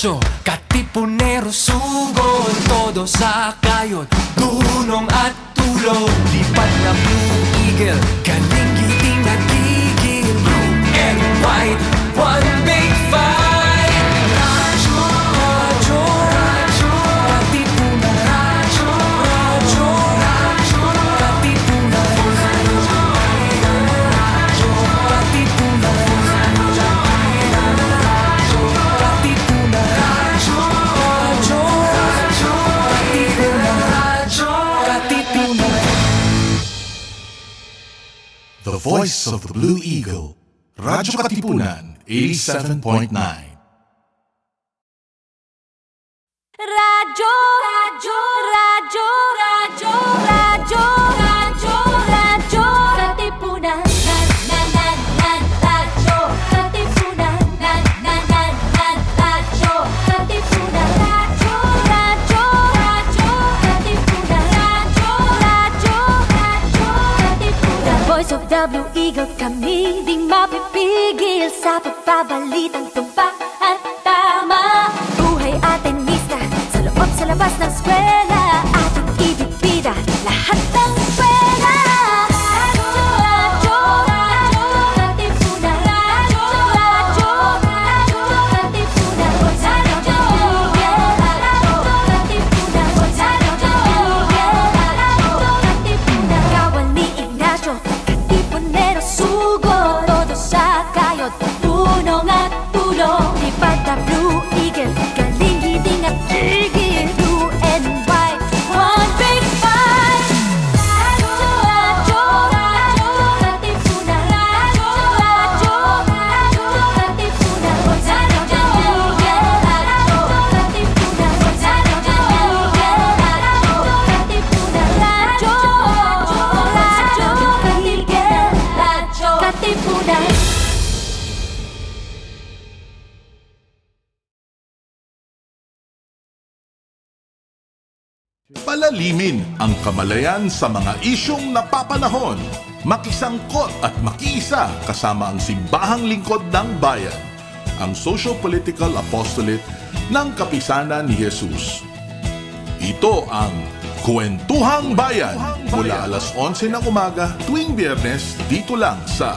radyo, katipunero, sugod, todo sa kayon, tulong at tulong. Lipat na Blue Eagle, galing giting nagigil. Blue and white, one big fight. Radyo, radyo, radyo, katipunan. Radyo, radyo, radyo, katipunan. Radyo, katipunan. The voice of the Blue Eagle, Radyo Katipunan, 87.9. Radyo, radyo, radyo, radyo, radyo, radyo, radyo, Katipunan, radyo, Katipunan, radyo, Katipunan, radyo, radyo, radyo, Katipunan, radyo, Katipunan. The voice of the Blue Eagle, kami di mapipigil sa pagbabalitang tumpak at tama. Buhay atin sa loob, sa labas ng eskwela, ating ibibida lahat ng eskwela. Radyo, radyo, radyo, Katipunan. Radyo, radyo, radyo, Katipunan. Radyo, radyo, Katipunan. Radyo, Katipunan. Kawan ni Ignacio, katipunero, sugod, todo sa kayod, tulong at tulong. Lipat na Blue Eagle, galing giting at tigil. Blue and white, one big fight. Radyo, radyo, radyo, Katipunan. Radyo, radyo, radyo, Katipunan. Radyo, Katipunan. Radyo, Katipunan. Palalimin ang kamalayan sa mga isyong napapanahon. Makisangkot at makiisa kasama ang Simbahang Lingkod ng Bayan, ang socio-political apostolate ng Kapisanan ni Hesus. Ito ang Kuwentuhang Bayan mula alas 11 ng umaga tuwing Biyernes dito lang sa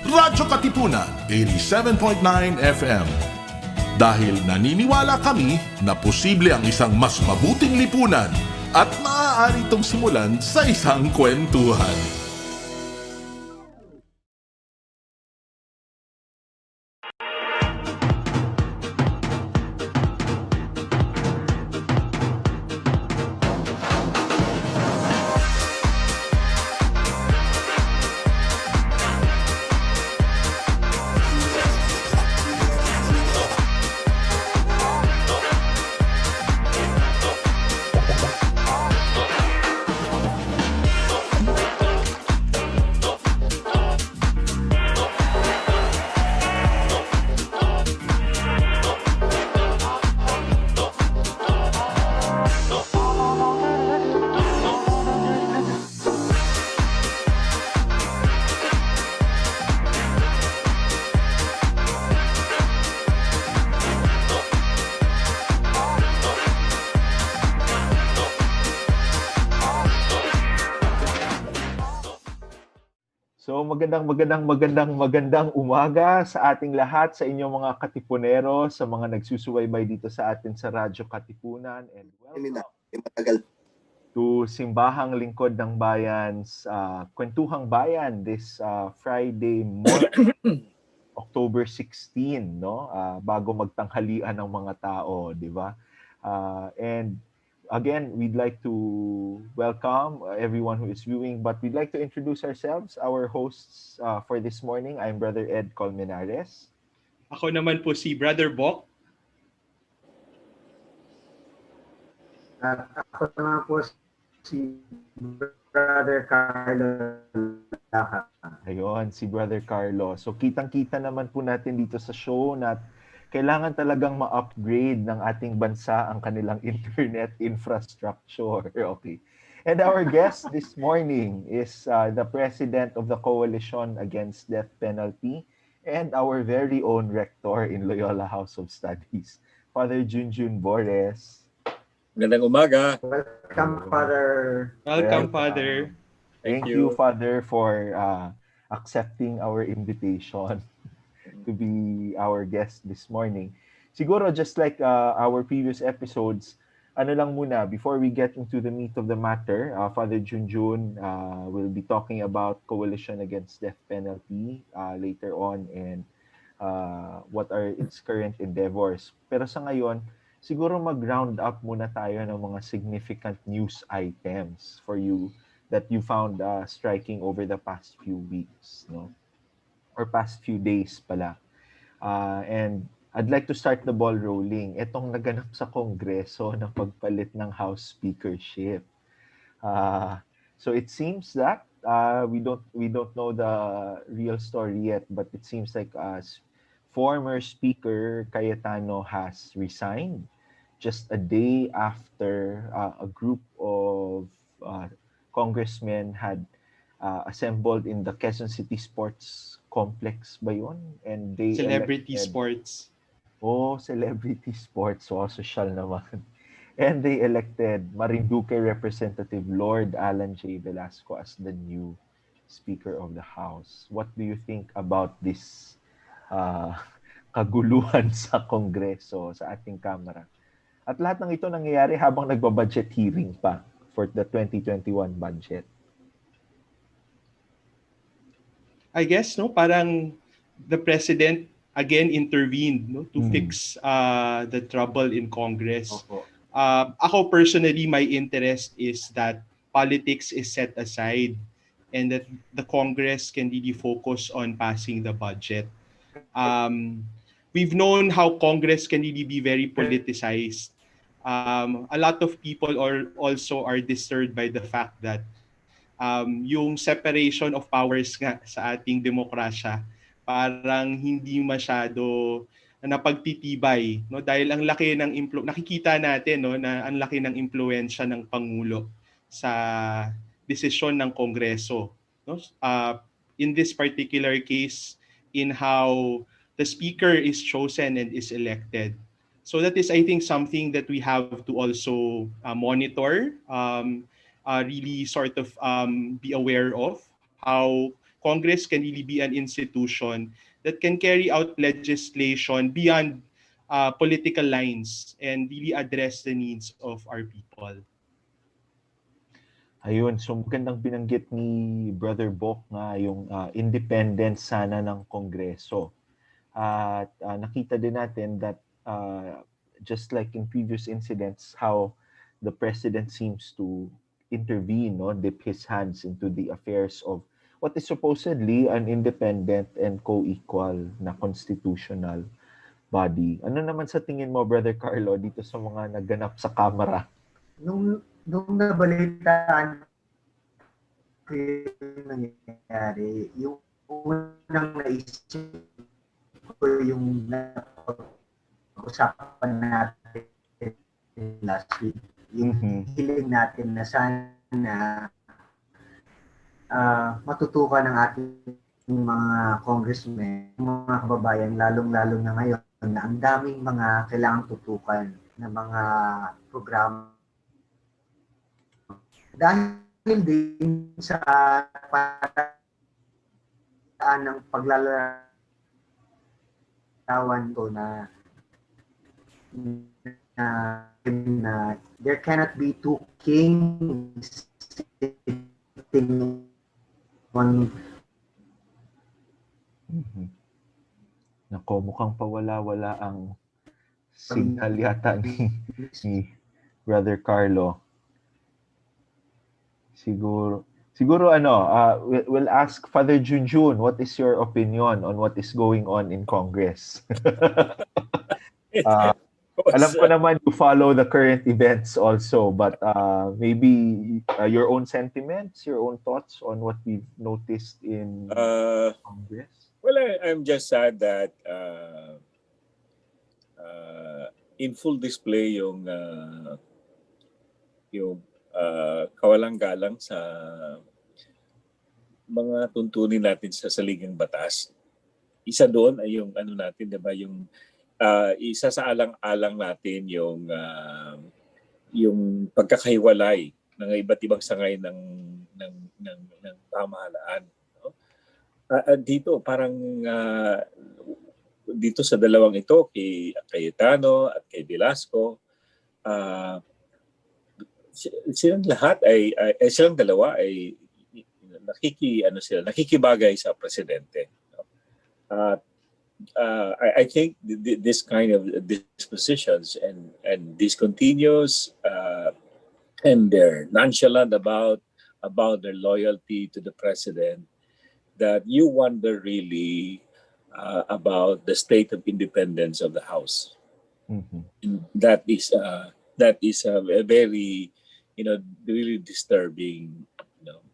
Radyo Katipunan 87.9 FM. Dahil naniniwala kami na posible ang isang mas mabuting lipunan at maaari itong simulan sa isang kwentuhan. So magandang umaga sa ating lahat, sa inyong mga katipunero, sa mga nagsusubaybay dito sa atin sa Radyo Katipunan, and welcome to Simbahang Lingkod ng Bayan's Kuwentuhang Bayan this Friday morning, October 16, no? Bago magtanghalian ng mga tao, di ba? And again, we'd like to welcome everyone who is viewing, but we'd like to introduce ourselves, our hosts for this morning. I'm Brother Ed Colmenares. Ako naman po si Brother Bok. At ako naman po si Brother Carlo Lacang. Ayun, si Brother Carlo. So kitang-kita naman po natin dito sa show na kailangan talagang ma-upgrade ng ating bansa ang kanilang internet infrastructure. Okay. And our guest this morning is the President of the Coalition Against Death Penalty and our very own Rector in Loyola House of Studies, Father Junjun Borres. Magandang umaga. Welcome, Father. Welcome, Father. Thank Thank you, you. Father, for accepting our invitation to be our guest this morning. Siguro, just like our previous episodes, ano lang muna, before we get into the meat of the matter, Father Junjun will be talking about coalition against death penalty later on, and what are its current endeavors. Pero sa ngayon, siguro mag-round up muna tayo ng mga significant news items for you that you found striking over the past few weeks, no? Or past few days pala. And I'd like to start the ball rolling. Itong naganap sa Kongreso na pagpalit ng House speakership. So it seems that we don't know the real story yet, but it seems like former Speaker Cayetano has resigned just a day after a group of congressmen had assembled in the Quezon City Sports Complex ba yun? And they Celebrity elected, sports. celebrity sports, so social naman. And they elected Marinduque Representative Lord Alan J. Velasco as the new Speaker of the House. What do you think about this kaguluhan sa Kongreso, sa ating Kamara? At lahat ng ito nangyayari habang nagbabudget hearing pa for the 2021 budget. I guess, no, parang the President again intervened, no, to fix the trouble in Congress. Opo. Ako personally, my interest is that politics is set aside and that the Congress can really focus on passing the budget. We've known how Congress can really be very politicized. A lot of people also are disturbed by the fact that yung separation of powers nga sa ating demokrasya parang hindi masyado napagtitibay, no, dahil ang laki ng nakikita natin, no, na ang laki ng impluwensya ng pangulo sa desisyon ng Kongreso, no, in this particular case in how the speaker is chosen and is elected. So that is, I think, something that we have to also monitor, really sort of be aware of how Congress can really be an institution that can carry out legislation beyond political lines and really address the needs of our people. Ayun, so magandang binanggit ni Brother Bok nga yung independence sana ng Kongreso. At nakita din natin that just like in previous incidents, how the President seems to intervene, no, dip his hands into the affairs of what is supposedly an independent and co-equal na constitutional body. Ano naman sa tingin mo, Brother Carlo, dito sa mga naganap sa Kamara? Nung nabalitaan ko yung nangyari, yung unang naisip ko yung napag-usapan natin last week. Yung hiling natin na sana matutukan ng ating mga congressmen, mga kababayan, lalong-lalo na ngayon, na ang daming mga kailangang tutukan na mga programa. Dahil din sa paraan ng paglalarawan ko na there cannot be two kings sitting on. Nako, mukhang pawala-wala ang signal yata ni Brother Carlo. Siguro we'll ask Father Junjun, what is your opinion on what is going on in Congress? Alam ko naman you follow the current events also, but maybe your own sentiments, your own thoughts on what we've noticed in Congress? Well, I'm just sad that in full display yung kawalang galang sa mga tuntunin natin sa saligang batas. Isa doon ay yung natin, 'di ba, yung isa sa alang-alang natin yung pagkakahiwalay ng iba't ibang sangay ng pamahalaan. No? Dito parang dito sa dalawang ito, kay Cayetano at kay Velasco, silang lahat silang dalawa ay nakikibagay sa presidente. No? I think this kind of dispositions and discontinuous and they're nonchalant about their loyalty to the president, that you wonder really about the state of independence of the House. Mhm. That is a very, really disturbing,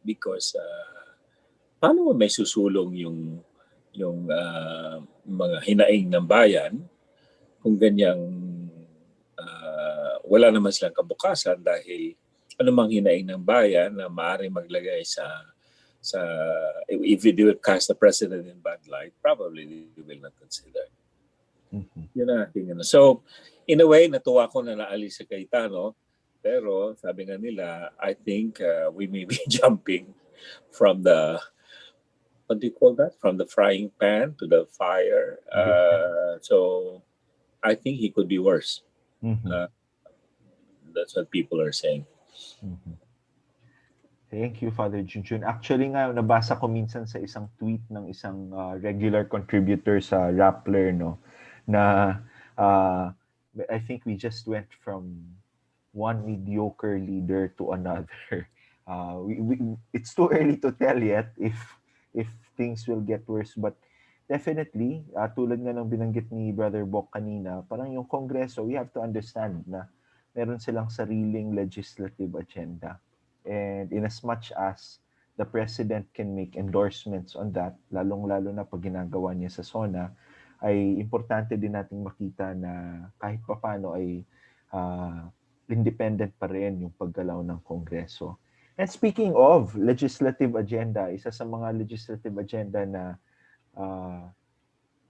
because paano may susulong yung mga hinaing ng bayan kung ganyang wala naman silang kabukasan, dahil anumang hinaing ng bayan na maaaring maglagay sa if they will cast the president in bad light, probably they will not consider. Mhm. Yun ang ating ano. So, in a way, natuwa ko na naalis si Cayetano, pero sabi nga nila, I think we may be jumping from the, what do you call that? From the frying pan to the fire. So, I think he could be worse. Mhm. That's what people are saying. Mhm. Thank you, Father Junjun. Actually nga, nabasa ko minsan sa isang tweet ng isang regular contributor sa Rappler, no, na I think we just went from one mediocre leader to another. It's too early to tell yet if things will get worse, but definitely, tulad nga ng binanggit ni Brother Bok kanina, parang yung Kongreso, we have to understand na meron silang sariling legislative agenda. And in as much as the president can make endorsements on that, lalong-lalo na pag ginagawa niya sa SONA, ay importante din nating makita na kahit papano ay independent pa rin yung paggalaw ng Kongreso. And speaking of legislative agenda, isa sa mga legislative agenda na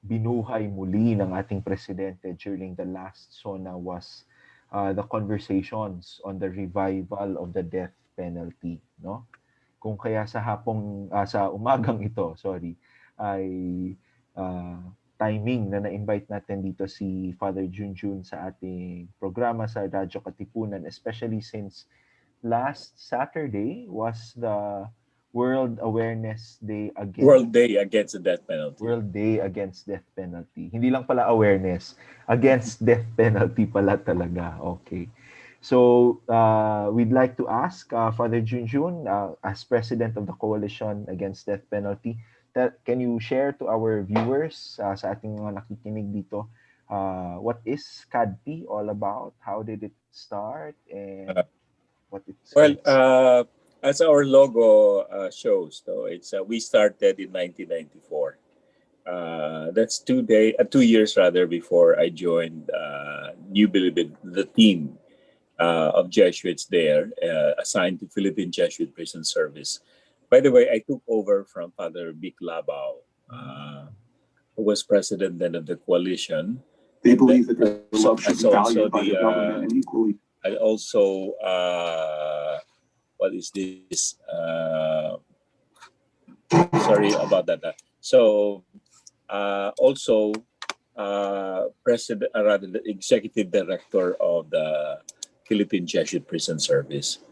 binuhay muli ng ating presidente during the last SONA was the conversations on the revival of the death penalty, no? Kung kaya sa umagang ito, ay timing na na-invite natin dito si Father Junjun sa ating programa sa Radyo Katipunan, especially since last Saturday was the World Day Against the Death Penalty. World Day Against Death Penalty. Hindi lang pala awareness, against death penalty pala talaga. Okay. So, we'd like to ask Father Junjun, as President of the Coalition Against Death Penalty, can you share to our viewers, sa ating mga nakikinig dito, what is CADP all about? How did it start? And what it's... Well, as our logo shows, we started in 1994. That's 2 years rather before I joined New Bilibid, the team of Jesuits there, assigned to Philippine Jesuit Prison Service. By the way, I took over from Father Vic Labao, who was president then of the coalition. They believe that their love should be valued by the government and equally. I also, what is this? Sorry about that. So, also, the executive director of the Philippine Jesuit Prison Service.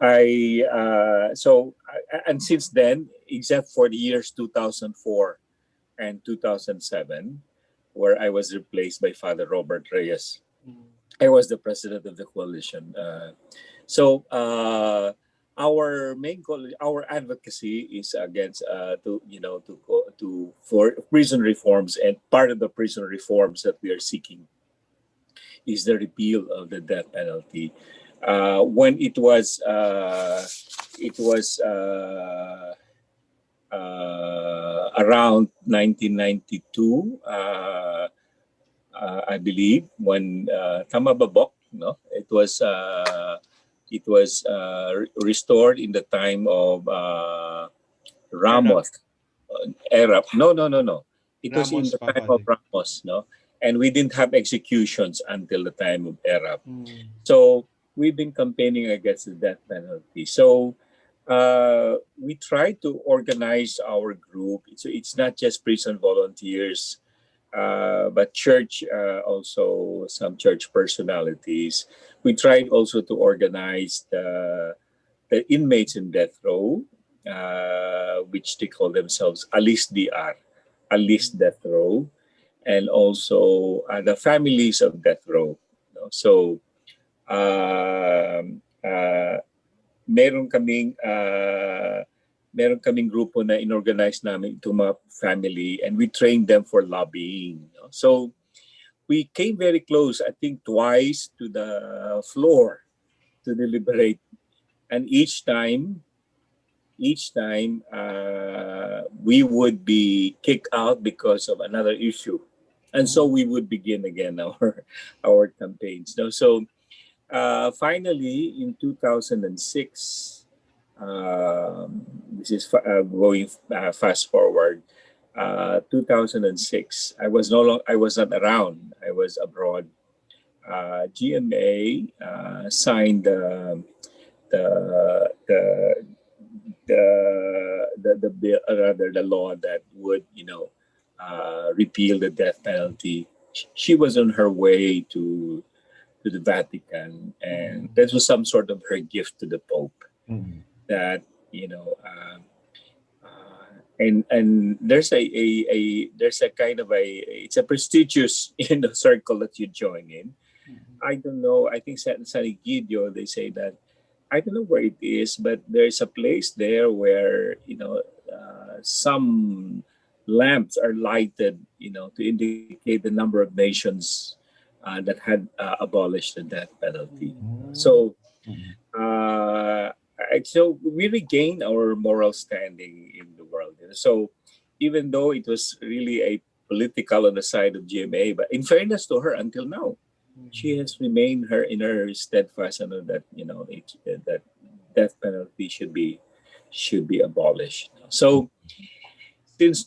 And since then, except for the years 2004 and 2007, where I was replaced by Father Robert Reyes, I was the president of the coalition. Our advocacy is against for prison reforms, and part of the prison reforms that we are seeking is the repeal of the death penalty. When it was around 1992, I believe, when tama ba, Bok? No, it was restored in the time of Ramos. Era. No. It was in the time of Ramos. No, and we didn't have executions until the time of ERAP. So we've been campaigning against the death penalty. So we try to organize our group. It's not just prison volunteers, but church, also some church personalities. We tried also to organize the inmates in death row, which they call themselves Alis DR, Alis Death Row, and also the families of death row. So meron kaming grupo na inorganize namin itong mga family, and we train them for lobbying. So we came very close, I think twice, to the floor to deliberate, and each time we would be kicked out because of another issue, and so we would begin again our campaigns. So finally, in 2006, this is going fast forward. 2006, I was not around. I was abroad. GMA signed the bill, rather the law that would repeal the death penalty. She was on her way to the Vatican, and that was some sort of her gift to the Pope. That and there's a kind of it's a prestigious circle that you join in. I don't know. I think San Egidio, they say that. I don't know where it is, but there's a place there where some lamps are lighted, to indicate the number of nations that had abolished the death penalty. So, so we regained our moral standing in the world. So, even though it was really a political on the side of GMA, but in fairness to her, until now, she has remained in her steadfast that that death penalty should be abolished. So since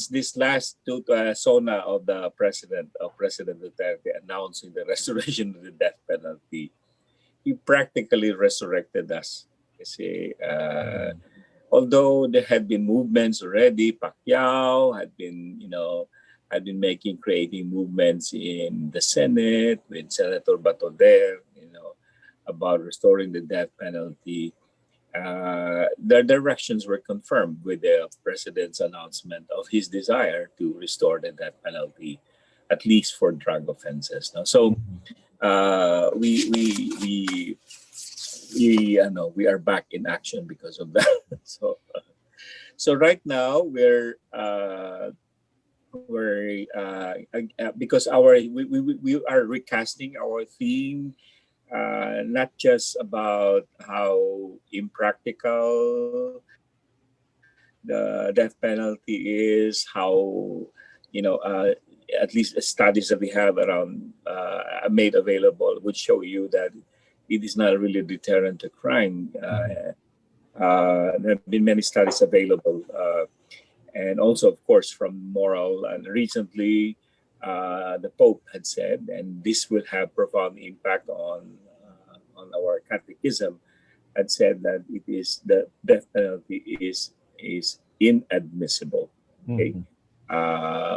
this last SONA of the President Duterte announcing the restoration of the death penalty, he practically resurrected us. Kasi, although there had been movements already, Pacquiao had been creating movements in the Senate with Senator Batoder, about restoring the death penalty. Their directions were confirmed with the president's announcement of his desire to restore the death penalty, at least for drug offenses. So we are back in action because of that. So right now we're because we are recasting our theme, not just about how impractical the death penalty is, how at least the studies that we have around made available would show you that it is not really a deterrent to crime. There have been many studies available. And also, of course, from moral. And recently, the Pope had said, and this will have profound impact on our catechism, had said that the death penalty is inadmissible. Okay,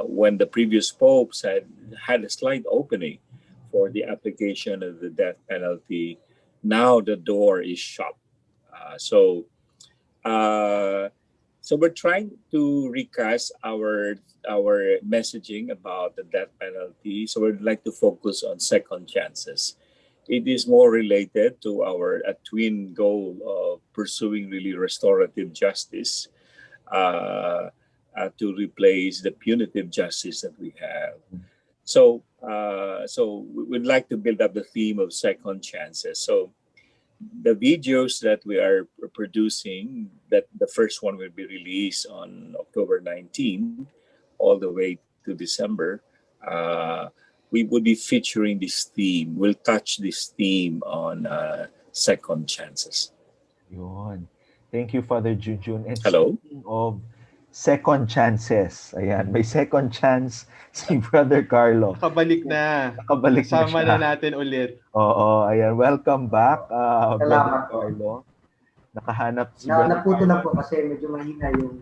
when the previous popes had a slight opening for the application of the death penalty, now the door is shut. So we're trying to recast our messaging about the death penalty. So we'd like to focus on second chances. It is more related to our twin goal of pursuing really restorative justice to replace the punitive justice that we have. So we'd like to build up the theme of second chances. So the videos that we are producing, that the first one will be released on October 19 all the way to December, we would be featuring this theme. We'll touch this theme on second chances. Yun. Thank you, Father Junjun. And Hello? speaking of second chances. Ayan, may second chance si Brother Carlo. Nakabalik na. Nakabalik na Kasama siya. na natin ulit. Oo, ayan. Welcome back, Brother Salamat po. Carlo. Nakahanap si Brother Naputo lang Carlo. po kasi medyo mahina yung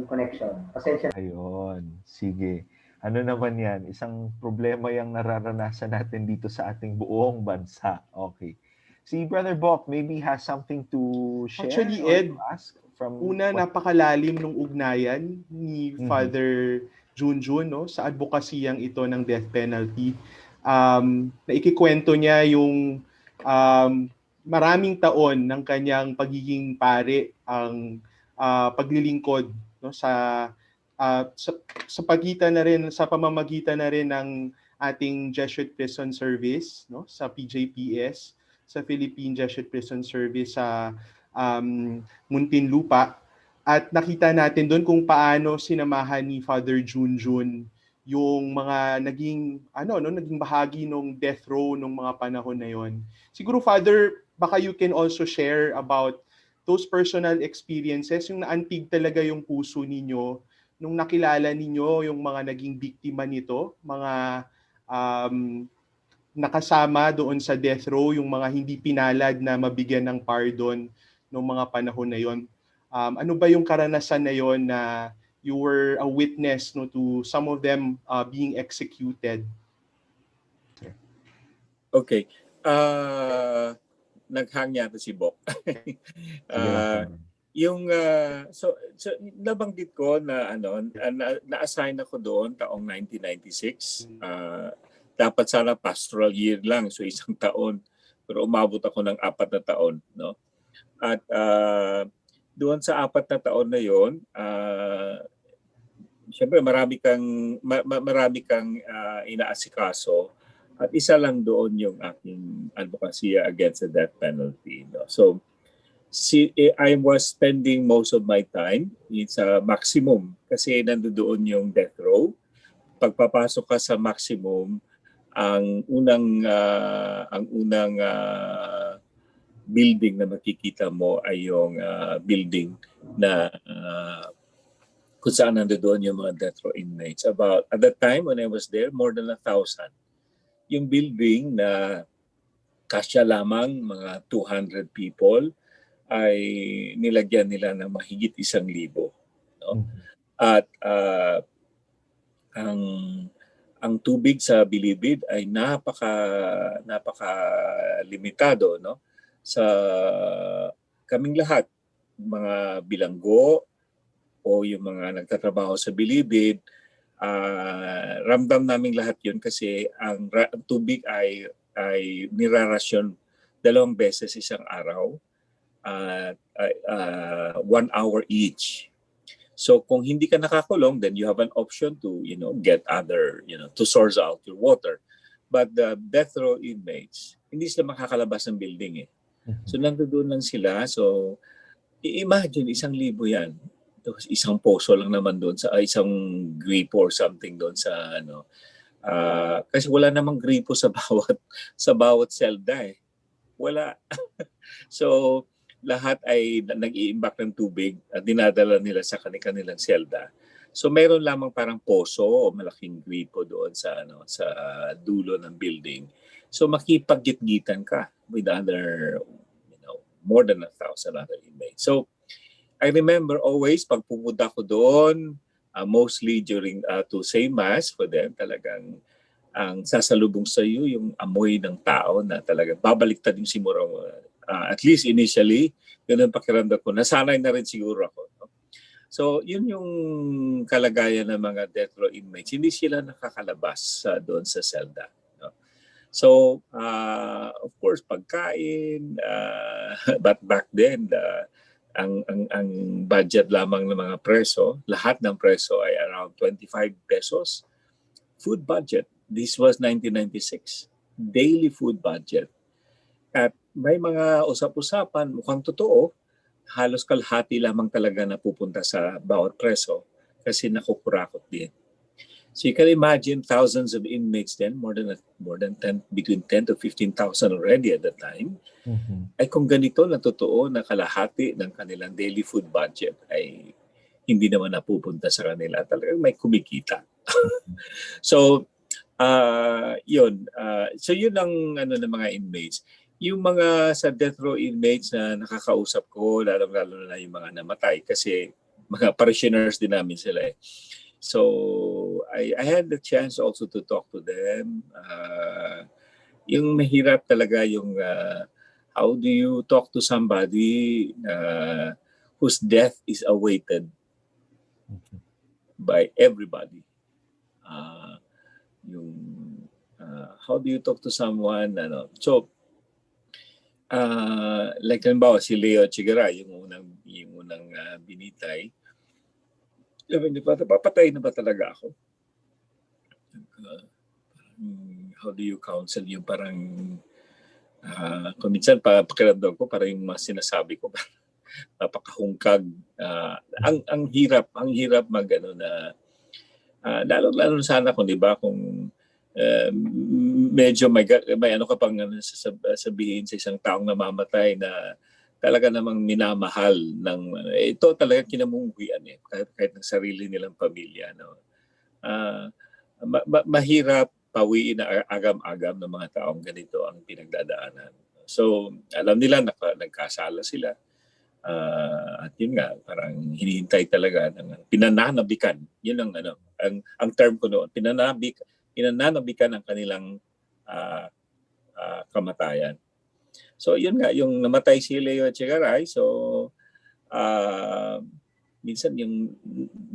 connection. Pasensya na. Ayun, sige. Ano naman yan? Isang problema yung nararanasan natin dito sa ating buong bansa. Okay. Si Brother Bok maybe has something to share Actually, or Ed, to ask from Una, napakalalim ng ugnayan ni Mhm. Father Junjun, no, sa advokasiyang ito ng death penalty. Naikikwento niya yung maraming taon ng kanyang pagiging pare, ang paglilingkod, no, sa pagitan na rin, sa pamamagitan na rin ng ating Jesuit Prison Service, no, sa PJPS, sa Philippine Jesuit Prison Service sa Muntinlupa. At nakita natin doon kung paano sinamahan ni Father Junjun yung mga naging naging bahagi ng death row nung mga panahon na yon. Siguro, Father, baka you can also share about those personal experiences, yung naantig talaga yung puso ninyo nung nakilala ninyo yung mga naging biktima nito, mga nakasama doon sa death row, yung mga hindi pinalad na mabigyan ng pardon noong mga panahon na yon. Ano ba yung karanasan na yon na you were a witness, no, to some of them being executed? Okay. Naghang yata si Bok. Sige lang. So nabanggit ko na na-assign ako doon taong 1996. Dapat sana pastoral year lang, so 1 taon. Pero umabot ako ng 4 na taon, no? At doon sa 4 na taon na 'yon, siyempre marami kang inaasikaso. At isa lang doon yung aking advokasya against the death penalty, no? So I was spending most of my time sa maximum kasi nandoon yung death row. Pagpapasok ka sa maximum, ang unang building na makikita mo ay yung building na kung saan nandoon yung mga death row inmates. About at that time when I was there, more than 1,000. Yung building na kasya lamang mga 200 people ay nilagyan nila ng mahigit 1,000, no? At ang tubig sa bilibid ay napaka limitado, no? Sa kaming lahat, mga bilanggo o yung mga nagtatrabaho sa bilibid, ramdam naming lahat yun kasi ang tubig ay nirarasyon 2 beses isang araw at 1 hour each. So kung hindi ka nakakulong, then you have an option to get other, to source out your water. But the death row inmates, hindi sila makakalabas ng building eh. So nandoon lang sila. So i-imagine 1,000 yan. Isang poso lang naman doon sa isang gripo or something doon sa kasi wala namang gripo sa bawat selda eh. Wala. So lahat ay nag-iimbak ng tubig at dinadala nila sa kanilang selda. So mayroon lamang parang poso o malaking gripo doon sa dulo ng building. So makipag-gitgitan ka with other more than 1,000 other inmates. So I remember always pag pumunta ko doon, mostly during to say mass for them, talagang ang sasalubong sa iyo yung amoy ng tao na talagang babaliktad yung simura mo. At least initially, yun ang pakiramdam ko. Nasanay na rin siguro ako. No? So yun yung kalagayan ng mga death row inmates. Hindi sila nakakalabas doon sa selda. No? So of course, pagkain, but back then, ang budget lamang ng mga preso, lahat ng preso ay around 25 pesos. Food budget. This was 1996. Daily food budget. At may mga usap-usapan, mukhang totoo, halos kalahati lamang talaga na pupunta sa bawat preso kasi nakukurakot din. So you can imagine thousands of inmates then, more than 10, between 10 to 15,000 already at that time. Ay kung ganito na totoo na kalahati ng kanilang daily food budget ay hindi naman napupunta sa kanila. Talagang may kumikita. So, yun. So, yun ang ng mga inmates. Yung mga sa death row inmates na nakakausap ko, lalo na yung mga namatay kasi mga parishioners din namin sila eh. So, I had the chance also to talk to them. Yung mahirap talaga yung how do you talk to somebody whose death is awaited by everybody. How do you talk to someone? So, like halimbawa si Leo Chigara, yung unang binitay. Papatay na ba talaga ako? How do you counsel yung parang kung minsan pakiramdam ko parang yung mga sinasabi ko napakahungkag. Ang hirap mag na lalo sana kung di ba kung medyo may ka pang sabihin sa isang taong namamatay na talaga namang minamahal ng ito talaga kinamungguyan kahit ng sarili nilang pamilya mahirap pawiin na agam-agam ng mga taong ganito ang pinagdadaanan. So alam nila nagkasala sila at yun nga parang hinihintay talaga ng pinananabikan. Yun ang term ko noon, pinananabikan ang kanilang kamatayan. So yun nga, yung namatay si Leo Echegaray, so minsan yung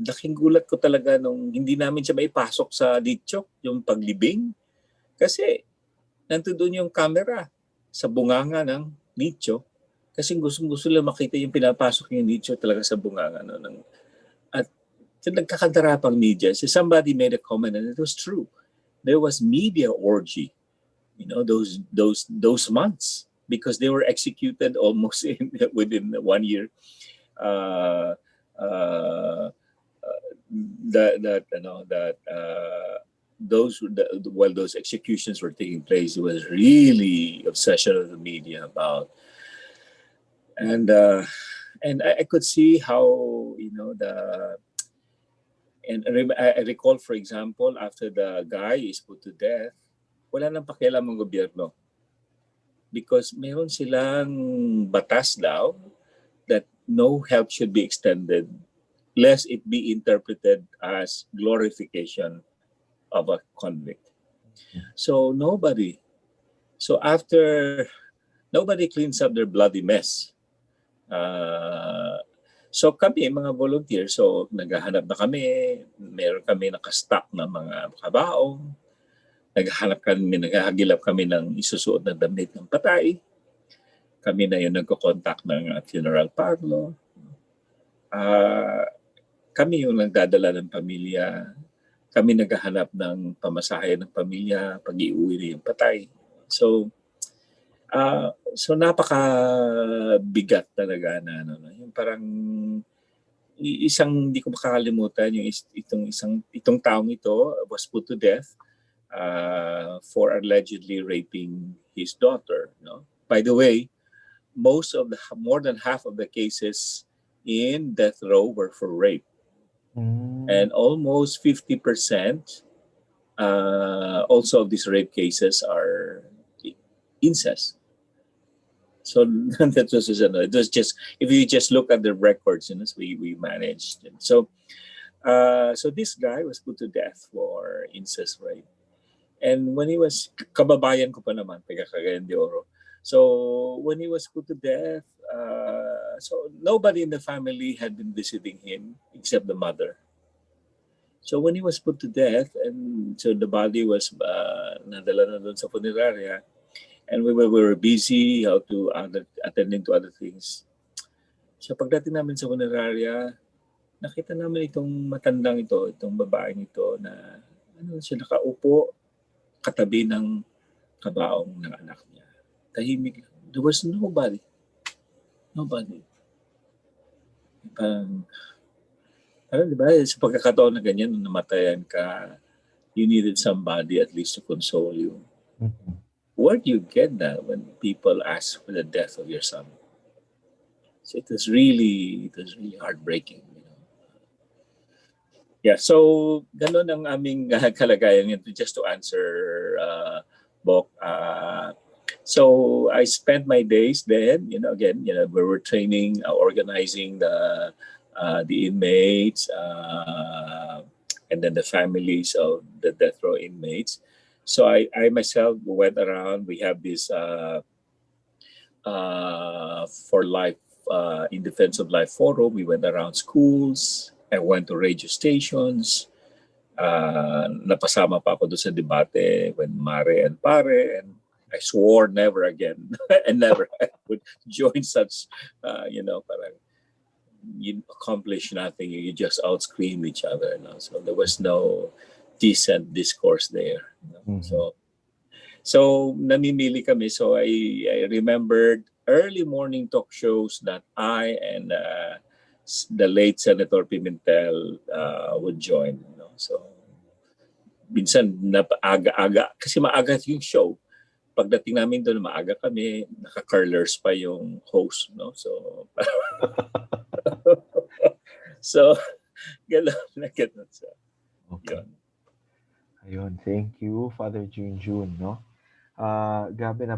laking gulat ko talaga nung hindi namin siya maipasok sa ditso, yung paglibing. Kasi nandoon yung camera sa bunganga ng nicho. Kasi gusto lang makita yung pinapasok yung nicho talaga sa bunganga. At nagkakantarapang media. So somebody made a comment and it was true. There was media orgy, those months because they were executed almost within 1 year. While those executions were taking place, it was really obsession of the media about, and I could see how I recall, for example, after the guy is put to death, wala nang pakialam ang gobyerno because meron silang batas daw that no help should be extended lest it be interpreted as glorification of a convict. So nobody cleans up their bloody mess. So kami, mga volunteers, so naghahanap na kami, meron kami nakastock na mga kabaong, naghahagilap kami ng isusuot na damit ng patay. Kami na yung nagko-contact ng funeral parlor. Kami yung nagdadala ng pamilya. Kami naghahanap ng pamasahe ng pamilya pag iuwi na yung patay. So napakabigat talaga na yung parang isang hindi ko makakalimutan yung itong taong ito was put to death for allegedly raping his daughter. By the way, more than half of the cases in death row were for rape. And almost 50% also of these rape cases are incest. So that was it was just if you just look at the records, we managed. And so this guy was put to death for incest rape. And when he was kababayan ko pa naman, taga Cagayan de Oro. So when he was put to death, so nobody in the family had been visiting him except the mother. So when he was put to death, and so the body was nadala na doon sa funeraria, and we were busy attending to other things. So pagdating namin sa funeraria, nakita namin itong matandang ito, itong babaeng ito na siya nakaupo katabi ng kabaong ng anak niya. Tahimik lang. There was nobody. Parang diba, sa pagkakataon na ganyan, nung namatayan ka, you needed somebody at least to console you. Mhm. Where do you get that when people ask for the death of your son? So it was really heartbreaking. Yeah, so ganun ang aming kalagayan yun. Just to answer, Bok. So I spent my days then, again, we were training, organizing the inmates, and then the families of the death row inmates. So I myself went around. We have this for life, in defense of life forum. We went around schools. I went to radio stations. Napasama pa ako doon sa debate when Mare and Pare, and I swore never again and never I would join such, parang you accomplish nothing, you just outscream each other. No? So there was no decent discourse there. Mhm. So namimili kami. So I remembered early morning talk shows that I and the late Senator Pimentel would join. So minsan aga-aga kasi maaga yung show. Pagdating namin doon, maaga kami, naka-curlers pa yung host, no? So so gano'n. So, Okay. yun. Ayun, thank you, Father Junjun, no? Grabe,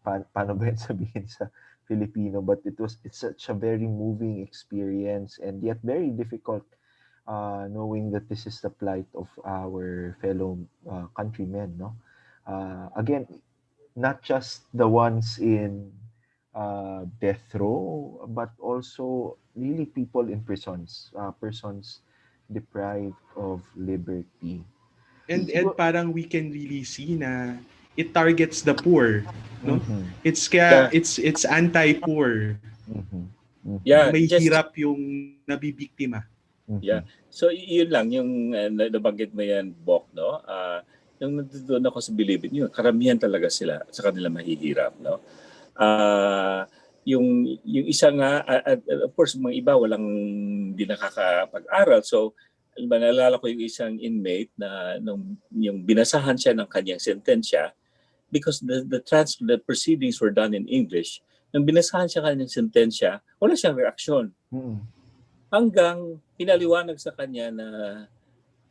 paano ba yan sabihin sa Filipino, but it's such a very moving experience and yet very difficult, knowing that this is the plight of our fellow countrymen, no? Again, not just the ones in death row, but also really people in prisons, persons deprived of liberty. And parang we can really see na it targets the poor, no? Mhm. It's kaya it's anti-poor. Mhm. Mhm. Yeah, May just hirap yung nabibiktima. Mhm. Yeah. So yun lang yung nabanggit mo yan, Bok, no? Yung nandoon ako sa Bilibid, yun, karamihan talaga sila sa kanila mahihirap, no? Yung isa nga, of course, mga iba walang hindi nakakapag-aral. So, naalala ko yung isang inmate na yung binasahan siya ng kanyang sentensya because the proceedings were done in English. Nang binasahan siya kanyang sentensya, wala siyang reaksyon. Mhm. Hanggang pinaliwanag sa kanya na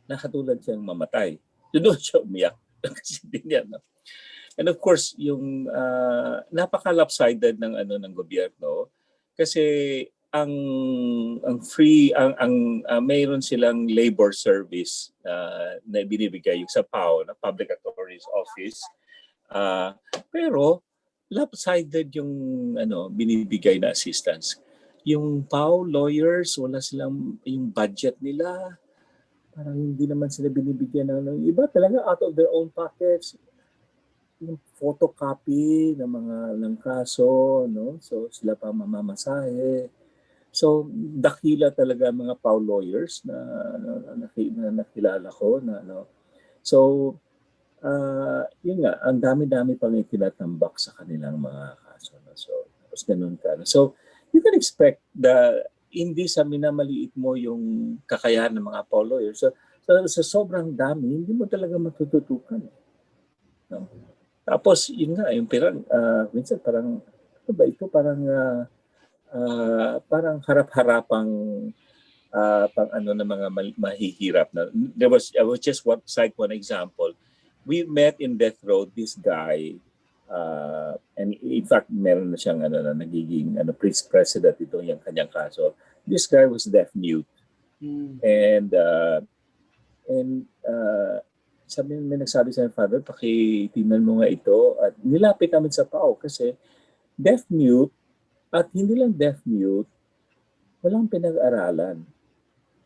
nakatulad siyang mamatay. Doon siya umiyak. Kasi din yan. No? And of course, yung napaka-lopsided ng gobyerno kasi ang mayroon silang labor service na binibigay yung sa PAO, na Public Attorney's Office. Pero lopsided yung binibigay na assistance. Yung PAO lawyers, wala silang yung budget nila. Parang hindi naman sila binibigyan ng iba talaga out of their own pockets. Yung photocopy ng kaso, no? So sila pa mamamasahe. So dakila talaga mga PAO lawyers na nakilala ko na ano. So yun nga, ang dami-dami pang itinatambak sa kanilang mga kaso. No? So tapos ganun ka. No? So you can expect hindi sa minamaliit mo yung kakayahan ng mga PAO lawyers. So sa sobrang dami, hindi mo talaga matututukan. No? Tapos, yun nga, yung minsan parang, ano ba ito? Parang harap-harapang ng mga mahihirap. Na. I was just cite one example. We met in death row this guy, and in fact, meron na siyang nagiging president ito yung kanyang kaso. This guy was deaf-mute. And may nagsabi sa father, pakitingnan mo nga ito. At nilapit namin sa PAO kasi deaf-mute at hindi lang deaf-mute, walang pinag-aralan.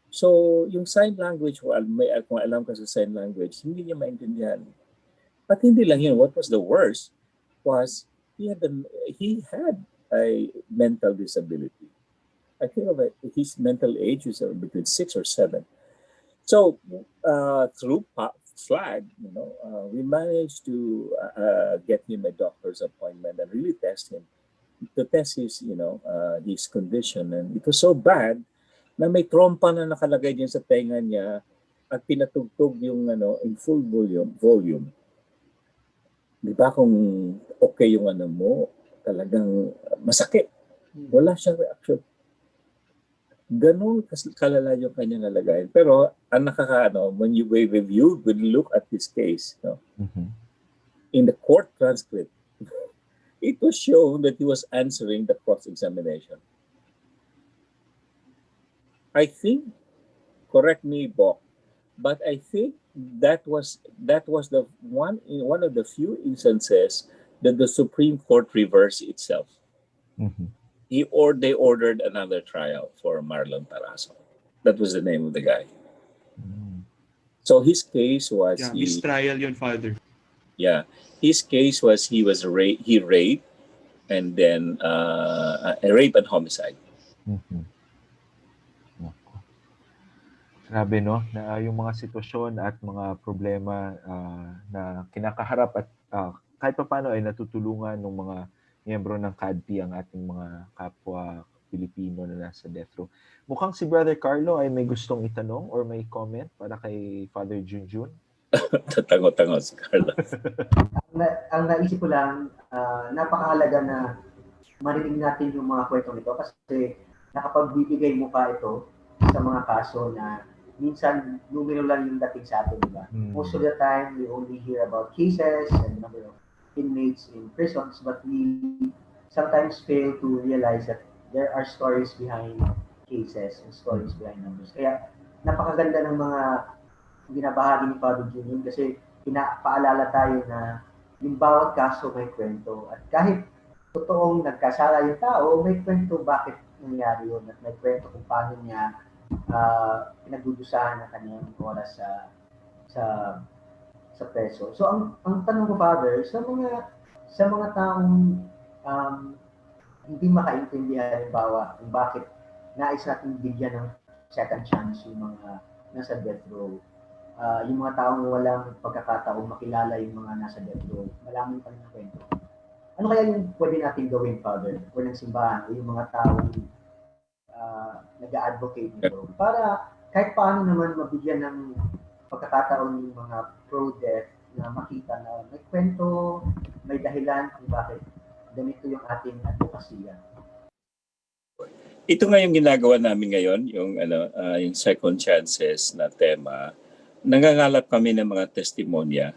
So, yung sign language, kung alam ka sa sign language, hindi niya maintindihan. At hindi lang yun. What was the worst was he had a mental disability. I think of his mental age was between 6 or 7. So, through flag, we managed to get him a doctor's appointment and really test him to test his, his condition. And it was so bad na may trompa na nakalagay din sa tenga niya at pinatugtog yung in full volume. Di ba kung okay yung mo, talagang masakit. Wala siyang reaction. Ganun kalala yung kanyang nalagayan. Pero ang nakakaano, when you look at this case, no, in the court transcript, it was shown that he was answering the cross-examination. I think, correct me, Bok, but I think that was the one of the few instances that the Supreme Court reversed itself. They ordered another trial for Marlon Paraso. That was the name of the guy. So his case was mistrial yun, Father. Yeah, his case was he raped and then rape and homicide. Grabe, no? Na yung mga sitwasyon at mga problema na kinakaharap at kahit pa paano ay natutulungan ng mga miyembro ng CADP ang ating mga kapwa Pilipino na nasa death row. Mukhang si Brother Carlo ay may gustong itanong or may comment para kay Father Junjun. Tatango-tango si Carlo. Ang naisip ko lang, napakahalaga na marinig natin yung mga kwentong ito kasi nakapagbibigay mo pa ito sa mga kaso na minsan numero lang yung dating sa atin, diba? Most of the time, we only hear about cases and number of inmates in prisons, but we sometimes fail to realize that there are stories behind cases and stories behind numbers. Kaya napakaganda ng mga binabahagi ni Father Junjun kasi pinapaalala tayo na yung bawat kaso may kwento. At kahit totoong nagkasala yung tao, may kwento bakit nangyari yun at may kwento kung paano niya pinagdudusahan ng kanyang oras sa preso. So ang tanong ko, Father, sa mga taong hindi makaintindihan halimbawa kung bakit nais natin bigyan ng second chance yung mga nasa death row, yung mga taong walang pagkakataong makilala yung mga nasa death row, malaman pa rin ang kwento. Ano kaya yung pwede natin gawin, Father, o ng simbahan, o yung mga taong nag-advocate nito para kahit paano naman mabigyan ng pagkakataon yung mga pro-death na makita na may kwento, may dahilan kung bakit ganito yung ating advokasya. Ito nga yung ginagawa namin ngayon, yung second chances na tema. Nangangalap kami ng mga testimonya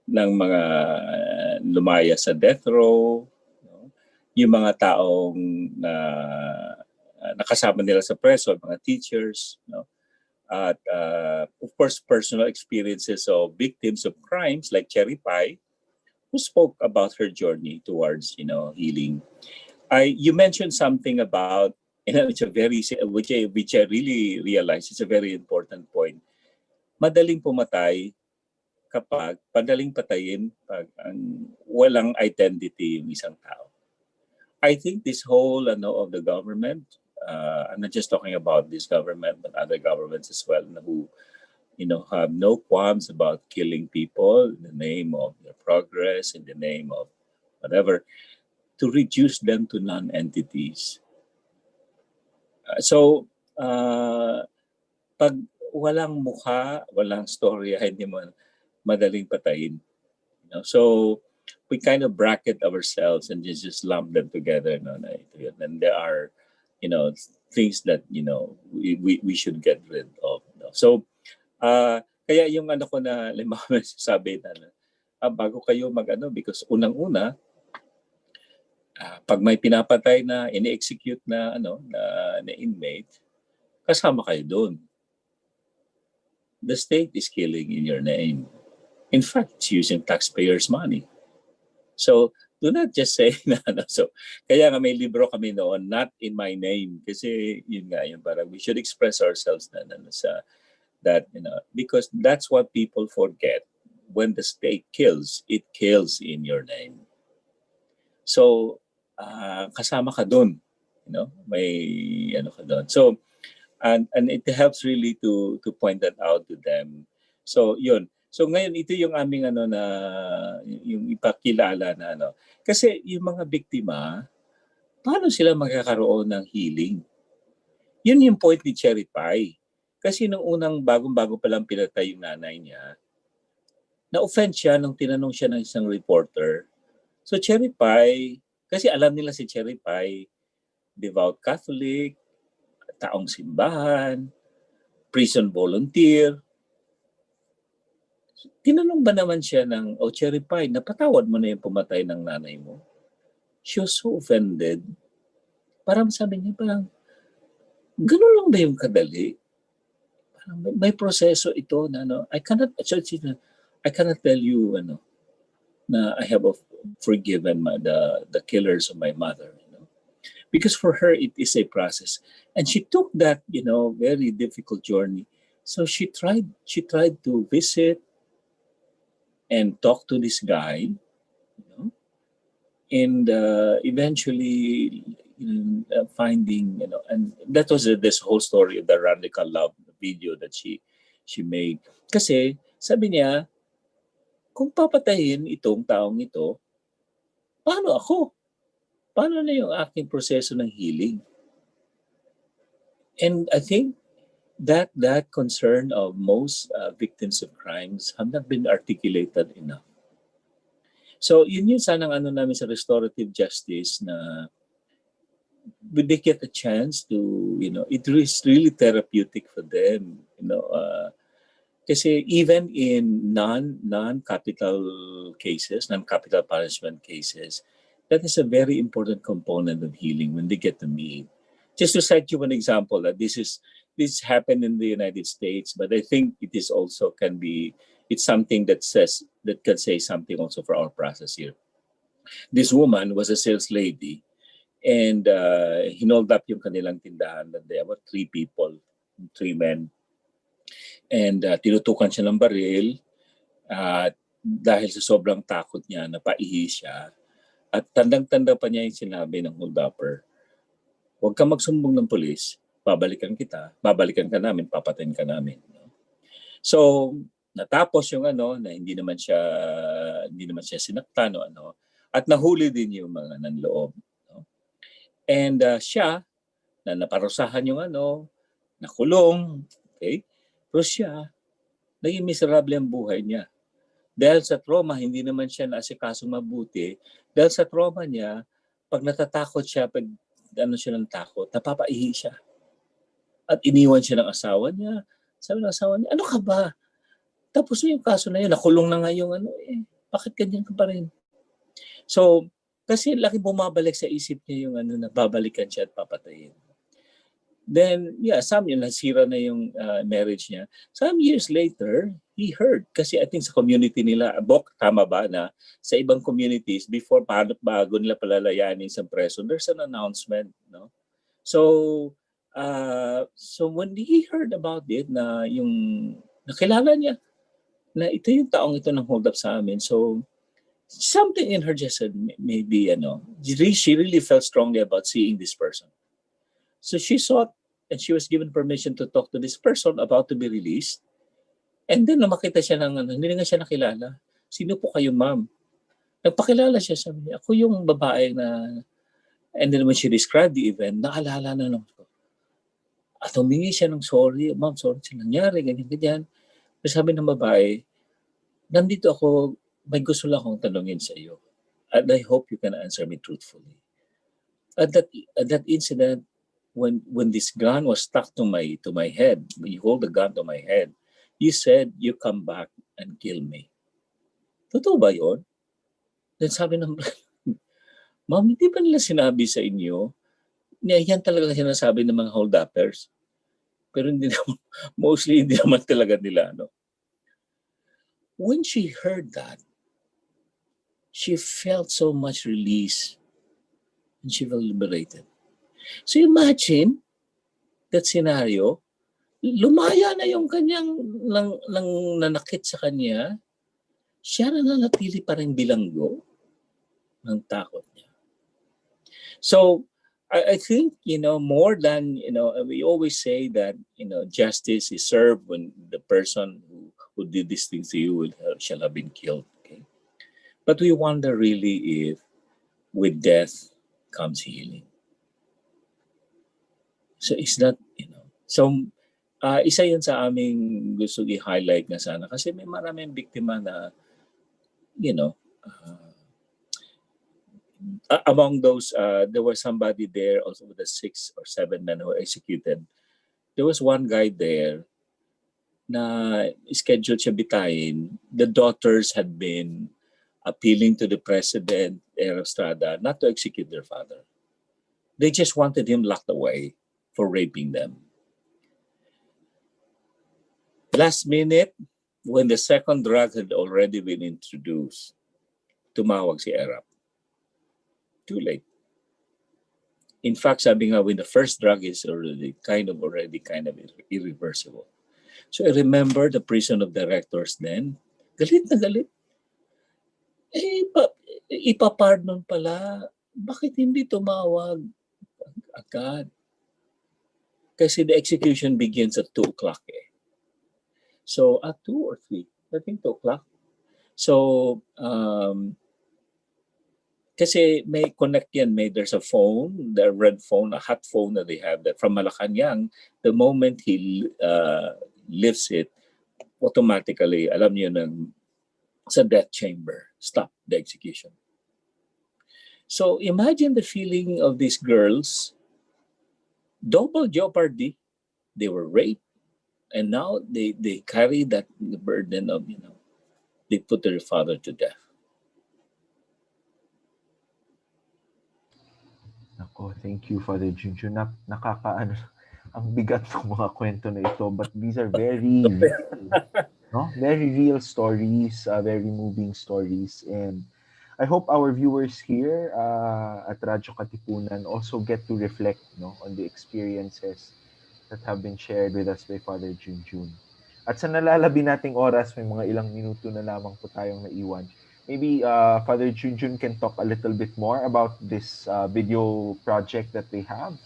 ng mga lumaya sa death row, yung mga taong nakasama nila sa preso, mga teachers, at of course personal experiences of victims of crimes like Cherry Pie, who spoke about her journey towards healing. You mentioned something about which I really realized it's a very important point. Madaling pumatay kapag padaling patayin pag walang identity yung isang tao. I think this whole of the government, I'm not just talking about this government, but other governments as well, who have no qualms about killing people in the name of their progress, in the name of whatever, to reduce them to non-entities. So, pag walang mukha, walang storya, hindi mo madaling patayin. So, we kind of bracket ourselves and just lump them together. And there are, things that, we should get rid of. So, kaya yung ko na limang sabi na, bago kayo because unang-una, pag may pinapatay na, ini-execute na, na inmate, kasama kayo doon. The state is killing in your name. In fact, it's using taxpayers' money. So, do not just say na so kaya nga may libro kami noon, Not in My Name, kasi yun nga yung parang we should express ourselves na sa that, because that's what people forget. When the state kills, it kills in your name. So kasama ka doon, may ka doon. So and it helps really to point that out to them. So yun. So ngayon ito yung aming na yung ipakilala na kasi yung mga biktima, paano sila magkakaroon ng healing? Yun yung point ni Cherry Pie. Kasi nung unang bagong-bago pa lang pinatay yung nanay niya, na-offend siya nung tinanong siya ng isang reporter. So Cherry Pie, kasi alam nila si Cherry Pie, devout Catholic, taong simbahan, prison volunteer. Tinanong ba naman siya ng, Cherry Pie, napatawad mo na yung pumatay ng nanay mo? She was so offended. Parang sabi niya, parang, ganun lang ba yung kadali? Parang may proseso ito na, I cannot tell you, na I have forgiven the killers of my mother. Because for her, it is a process. And she took that, very difficult journey. So she tried to visit and talk to this guy, and eventually finding, and that was this whole story of the radical love video that she made. Kasi sabi niya, kung papatayin itong taong ito, paano ako? Paano na yung aking proseso ng healing? And I think that concern of most victims of crimes have not been articulated enough. So yun sanang namin sa restorative justice na they get a chance to, it is really therapeutic for them, kasi even in non-capital cases, non-capital punishment cases, that is a very important component of healing when they get to meet. Just to cite you one example, that this happened in the United States, but I think it is also it's something that can say something also for our process here. This woman was a sales lady, and hinold up yung kanilang tindahan, that there were 3 people, 3 men, and tinutukan siya ng baril, dahil sa sobrang takot niya, napaihi siya, at tandang-tanda pa niya yung sinabi ng hold-upper, huwag ka magsumbong ng pulis, babalikan ka namin, papatayin ka namin. So, natapos yung na hindi naman siya sinaktan at nahuli din yung mga nanloob. And siya, na naparusahan yung nakulong, okay? Pero siya, naging miserable ang buhay niya. Dahil sa trauma, hindi naman siya naasikaso mabuti. Dahil sa trauma niya, pag natatakot siya, siya ng takot, napapaihi siya. At iniwan siya ng asawa niya. Sabi ng asawa niya, ano ka ba? Tapos na yung kaso na yun, nakulong na nga yung bakit ganyan ka pa rin? So, kasi laki bumabalik sa isip niya yung na babalikan siya at papatayin. Then, nasira na yung marriage niya. Some years later, he heard, kasi I think sa community nila, Bok, tama ba na sa ibang communities, bago nila palalayanin sa preso, there's an announcement, no? So when he heard about it, na yung nakilala niya, na ito yung taong ito ng hold up sa amin. So, something in her just said, maybe, she really felt strongly about seeing this person. So she sought, and she was given permission to talk to this person about to be released. And then, makita siya hindi nga siya nakilala. Sino po kayo, ma'am? Nagpakilala siya, sabi niya, ako yung babae na, and then when she described the event, naalala na lang ko. At humingi siya ng sorry, ma'am, sorry sa nangyari, ganyan. Pero sabi ng babae, nandito ako, may gusto lang akong tanungin sa iyo. And I hope you can answer me truthfully. At that incident, when this gun was stuck to my head, when you hold the gun to my head, you said, you come back and kill me. Totoo ba yun? Then sabi ng ma'am, hindi ba nila sinabi sa inyo, yan talaga sinasabi ng mga hold-uppers. Pero mostly hindi naman talaga nila. When she heard that, she felt so much release and she felt liberated. So imagine that scenario, lumaya na yung kanyang nanakit sa kanya, siya na nanatili pa rin bilanggo ng takot niya. So I think, more than, we always say that, justice is served when the person who did these things to you shall have been killed. Okay? But we wonder really if with death comes healing. So is that, so isa yun sa aming gusto i-highlight na sana kasi may maraming biktima na, among those, there was somebody there also with the 6 or 7 men who were executed. There was one guy there na scheduled siya bitayin. The daughters had been appealing to the president, Estrada, not to execute their father. They just wanted him locked away for raping them. Last minute, when the second drug had already been introduced, tumawag si Erap. Too late. In fact, sabi nga, when the first drug is already kind of irreversible. So I remember the prison of directors then, galit na galit. Ipapardon pala. Bakit hindi tumawag agad? Kasi the execution begins at 2 o'clock eh. So at 2 or 3, I think 2 o'clock. So, kasi may connect yan, there's a phone, the red phone, a hot phone that they have that from Malacanang, the moment he lifts it, automatically, alam niyo na sa death chamber, stop the execution. So imagine the feeling of these girls, double jeopardy. They were raped, and now they carry that burden of, they put their father to death. Nako, thank you, Father Junjun. Nakakaano, ang bigat ng mga kwento na ito, but these are very real stories, very moving stories, and I hope our viewers here at Radyo Katipunan also get to reflect on the experiences that have been shared with us by Father Junjun. At sa nalalabi nating oras, may mga ilang minuto na lamang po tayong naiwan. Maybe Father Junjun can talk a little bit more about this video project that they have,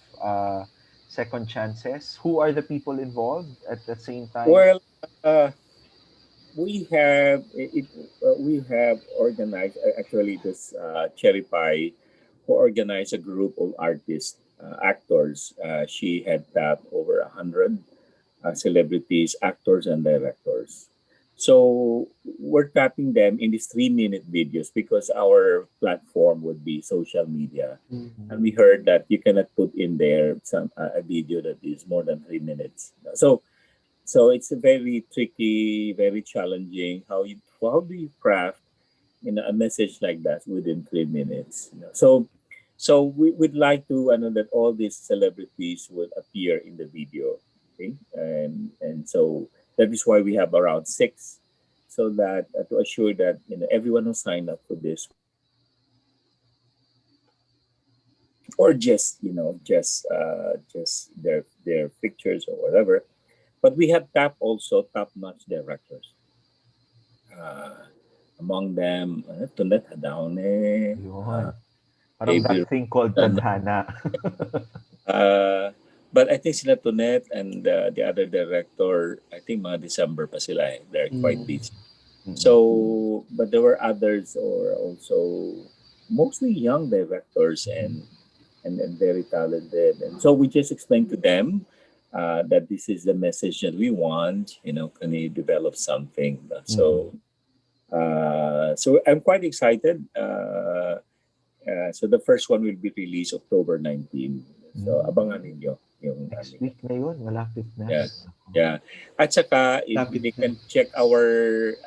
Second Chances. Who are the people involved at the same time? Well, we have organized actually this Cherry Pie, who organized a group of artists, actors. She had tapped over 100 celebrities, actors, and directors. So we're tapping them in these 3-minute videos because our platform would be social media, and we heard that you cannot put in there a video that is more than 3 minutes. So it's a very tricky, very challenging. How do you craft a message like that within 3 minutes? So we'd like to that all these celebrities would appear in the video, okay? And so that is why we have around 6, so that to assure that everyone who signed up for this, or just their pictures or whatever. But we have also top-notch directors. Among them, Tunet Hadaone. Parang that thing called Tadhana. But I think sila Tunet and the other director, I think mga December pa sila. They're quite busy. So, but there were others, or also mostly young directors and very talented. And so we just explained to them that this is the message that we want. Can you develop something? So I'm quite excited. So the first one will be released October 19. So abangan ninyo yung next week na yun, malapit na. Yeah. At saka, they can check our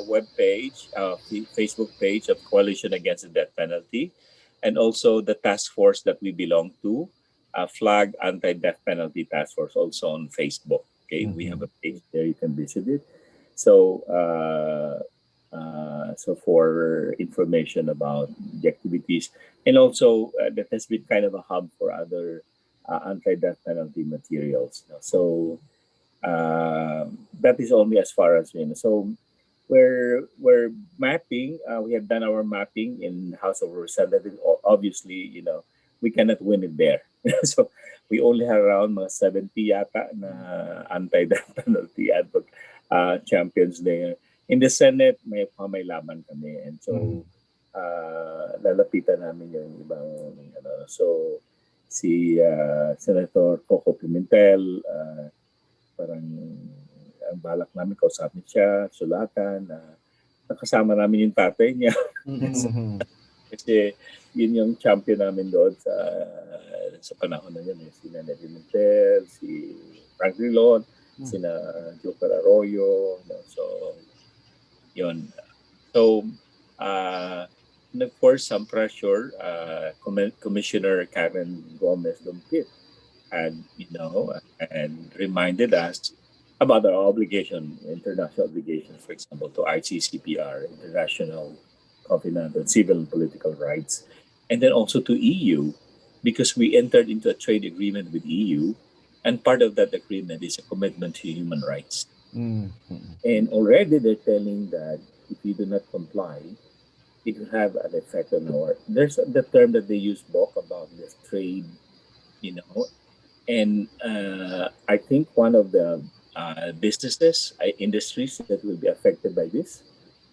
webpage, Facebook page of Coalition Against the Death Penalty, and also the task force that we belong to, Flag Anti-Death Penalty Task Force, also on Facebook. Okay, we have a page there, you can visit it. So, so for information about the activities, and also that has been kind of a hub for other anti-death penalty materials. So that is only as far as So we're mapping. We have done our mapping in House of Representatives. Obviously, we cannot win it there. So we only have around mga 70 yata na anti-death penalty champions there. In the Senate, may laban kami, and so lalapitan namin yung ibang so si Senator Coco Pimentel, parang ang balak namin kausapin siya, sulatan, nakasama namin yung tatay niya. Kasi yun yung champion namin doon sa panahon na yun. Sina Nelly Montel, si Frank Drilon, sina Joker Arroyo. So, yun. So, for some pressure, Commissioner Karen Gomez Dumpit and reminded us about our obligation, international obligations, for example, to ICCPR, International Covenant on Civil and Political Rights, and then also to EU, because we entered into a trade agreement with EU, and part of that agreement is a commitment to human rights. And already they're telling that if you do not comply, it will have an effect on there's the term that they use, Bok, about this trade, and I think one of the industries that will be affected by this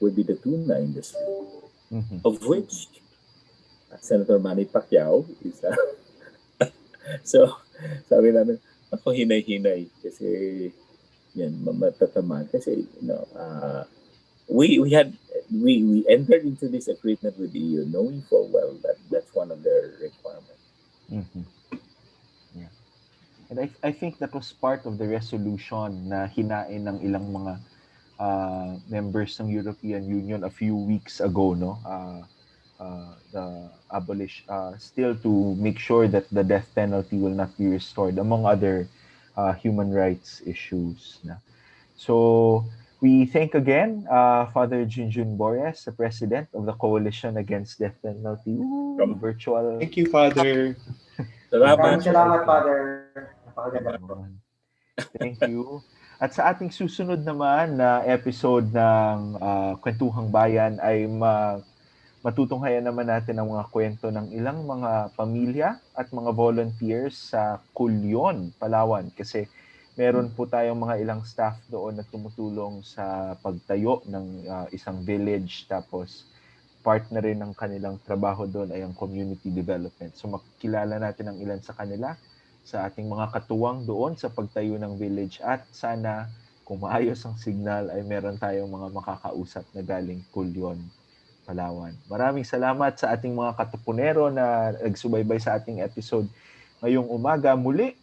will be the tuna industry, of which Senator Manny Pacquiao is so sabi namin, ako hinay-hinay kasi yan, matatamaan kasi we entered into this agreement with the EU knowing full well that that's one of their requirements. Yeah. And I think that was part of the resolution na hinain ng ilang mga members ng European Union a few weeks ago, no? Still to make sure that the death penalty will not be restored, among other human rights issues. So we thank again Father Junjun Borres, the president of the Coalition Against Death Penalty. Virtual. Thank you, Father. Salamat, Father. Napakaganda po. Thank you. At sa ating susunod naman na episode ng Kuwentuhang Bayan ay matutunghayan naman natin ang mga kwento ng ilang mga pamilya at mga volunteers sa Kulyon, Palawan. Kasi meron po tayong mga ilang staff doon na tumutulong sa pagtayo ng isang village. Tapos part na rin ng kanilang trabaho doon ay ang community development. So makikilala natin ang ilan sa kanila sa ating mga katuwang doon sa pagtayo ng village. At sana kung maayos ang signal ay meron tayong mga makakausap na galing Kulyon, Palawan. Maraming salamat sa ating mga katipunero na nagsubaybay sa ating episode ngayong umaga. Muli,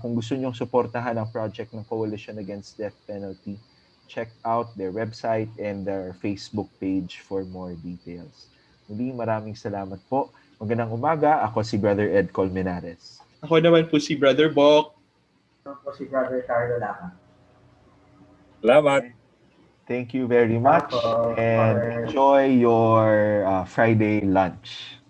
kung gusto nyong suportahan ang project ng Coalition Against Death Penalty, check out their website and their Facebook page for more details. Muli, maraming salamat po. Magandang umaga. Ako si Brother Ed Colmenares. Ako naman po si Brother Bok. Ako po si Brother Carlo Lacang. Salamat. Thank you very much and enjoy your Friday lunch.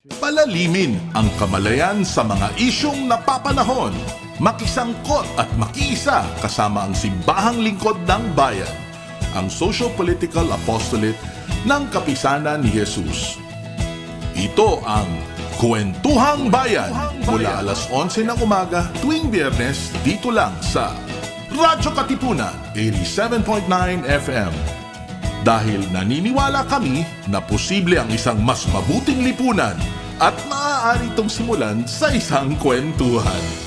Palalimin ang kamalayan sa mga isyong napapanahon. Makisangkot at makiisa kasama ang Simbahang Lingkod ng Bayan, ang socio-political apostolate ng Kapisanan ni Hesus. Ito ang Kuwentuhang Bayan mula alas 11 ng umaga tuwing Biyernes dito lang sa Radyo Katipunan 87.9 FM. Dahil naniniwala kami na posible ang isang mas mabuting lipunan at maaari itong simulan sa isang kwentuhan.